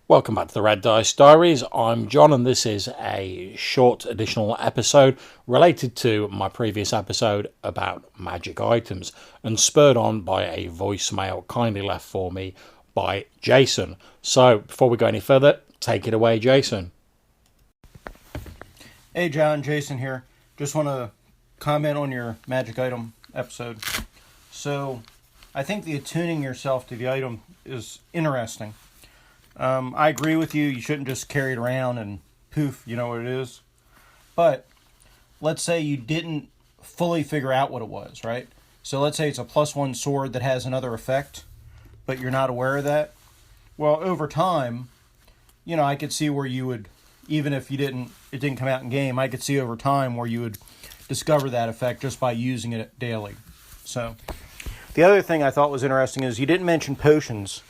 Welcome back to the Red Dice Diaries. I'm John, and this is a short additional episode related to my previous episode about magic items and spurred on by a voicemail kindly left for me by Jason. So, before we go any further, take it away, Jason. Hey John, Jason here. Just want to comment on your magic item episode. So, I think the attuning yourself to the item is interesting. I agree with you. You shouldn't just carry it around and poof, you know what it is. But let's say you didn't fully figure out what it was, right? So let's say it's a +1 sword that has another effect, but you're not aware of that. Well, over time, I could see where you would, even if it didn't come out in game, I could see over time where you would discover that effect just by using it daily. So the other thing I thought was interesting is you didn't mention potions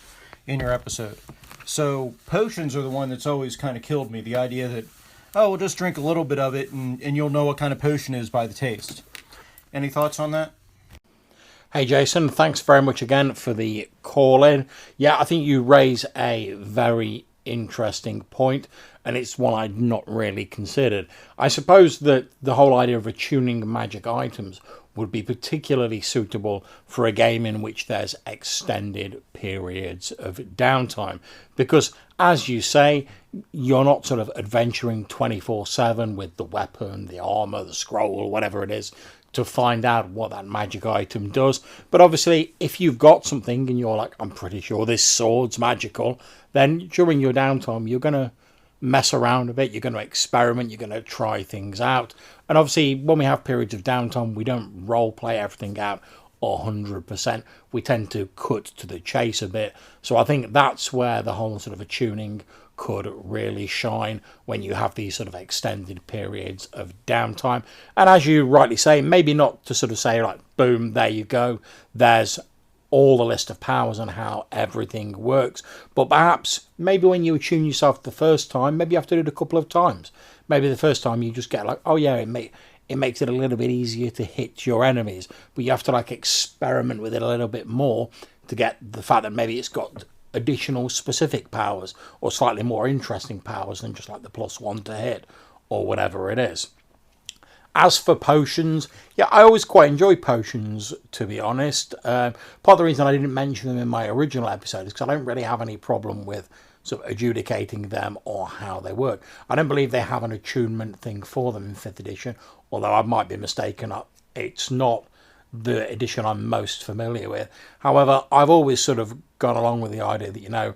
in your episode. So potions are the one that's always kind of killed me. The idea that, we'll just drink a little bit of it and you'll know what kind of potion is by the taste. Any thoughts on that? Hey Jason, thanks very much again for the call in. Yeah, I think you raise a very interesting point, and it's one I'd not really considered. I suppose that the whole idea of attuning magic items would be particularly suitable for a game in which there's extended periods of downtime, because as you say, you're not sort of adventuring 24/7 with the weapon, the armor, the scroll, whatever it is, to find out what that magic item does. But obviously, if you've got something and you're like, I'm pretty sure this sword's magical, then during your downtime, you're going to mess around a bit, you're going to experiment, you're going to try things out. And obviously, when we have periods of downtime, we don't role play everything out 100%. We tend to cut to the chase a bit. So I think that's where the whole sort of attuning could really shine, when you have these sort of extended periods of downtime. And as you rightly say, maybe not to sort of say like, boom, there you go, there's all the list of powers and how everything works, but perhaps maybe when you attune yourself the first time, maybe you have to do it a couple of times. Maybe the first time you just get like, oh yeah, it makes it a little bit easier to hit your enemies, but you have to like experiment with it a little bit more to get the fact that maybe it's got additional specific powers or slightly more interesting powers than just like the +1 to hit or whatever it is. As for potions, yeah, I always quite enjoy potions, to be honest. Part of the reason I didn't mention them in my original episode is because I don't really have any problem with sort of adjudicating them or how they work. I don't believe they have an attunement thing for them in 5th edition, although I might be mistaken. It's not the edition I'm most familiar with. However, I've always sort of gone along with the idea that,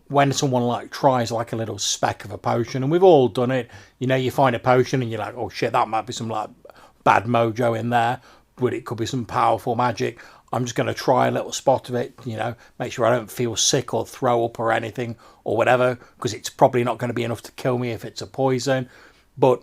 when someone like tries like a little speck of a potion, and we've all done it, you find a potion and you're like, oh shit, that might be some like bad mojo in there, but it could be some powerful magic. I'm just going to try a little spot of it, make sure I don't feel sick or throw up or anything or whatever, because it's probably not going to be enough to kill me if it's a poison. But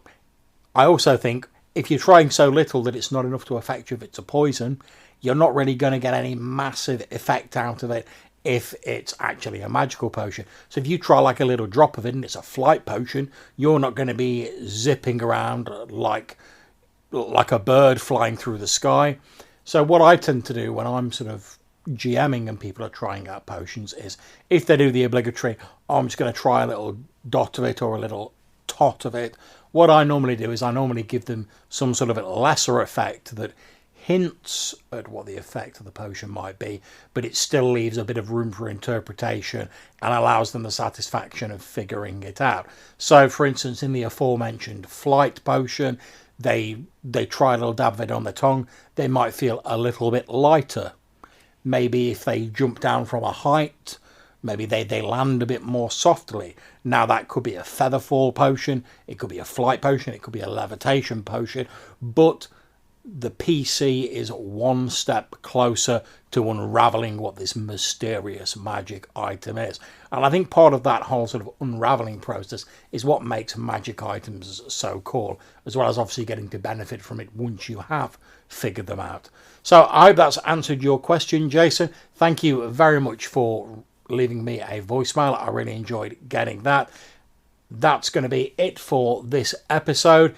I also think if you're trying so little that it's not enough to affect you if it's a poison, you're not really going to get any massive effect out of it if it's actually a magical potion. So if you try like a little drop of it and it's a flight potion, you're not going to be zipping around like a bird flying through the sky. So what I tend to do when I'm sort of GMing and people are trying out potions is, if they do the obligatory, I'm just going to try a little dot of it or a little tot of it, what I normally do is I normally give them some sort of a lesser effect that hints at what the effect of the potion might be, but it still leaves a bit of room for interpretation and allows them the satisfaction of figuring it out. So for instance, in the aforementioned flight potion, they try a little dab of it on their tongue, they might feel a little bit lighter. Maybe if they jump down from a height, maybe they land a bit more softly. Now that could be a feather fall potion, it could be a flight potion, it could be a levitation potion, but the PC is one step closer to unraveling what this mysterious magic item is. And I think part of that whole sort of unraveling process is what makes magic items so cool, as well as obviously getting to benefit from it once you have figured them out. So I hope that's answered your question, Jason. Thank you very much for leaving me a voicemail. I really enjoyed getting that. That's going to be it for this episode.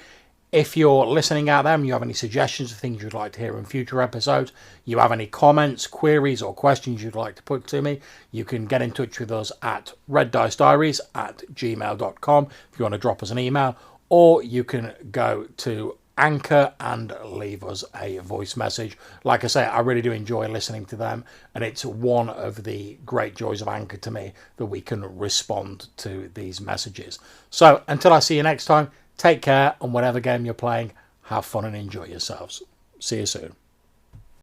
If you're listening out there and you have any suggestions of things you'd like to hear in future episodes, you have any comments, queries, or questions you'd like to put to me, you can get in touch with us at reddicediaries@gmail.com if you want to drop us an email, or you can go to Anchor and leave us a voice message. Like I say, I really do enjoy listening to them, and it's one of the great joys of Anchor to me that we can respond to these messages. So until I see you next time, take care, and whatever game you're playing, have fun and enjoy yourselves. See you soon.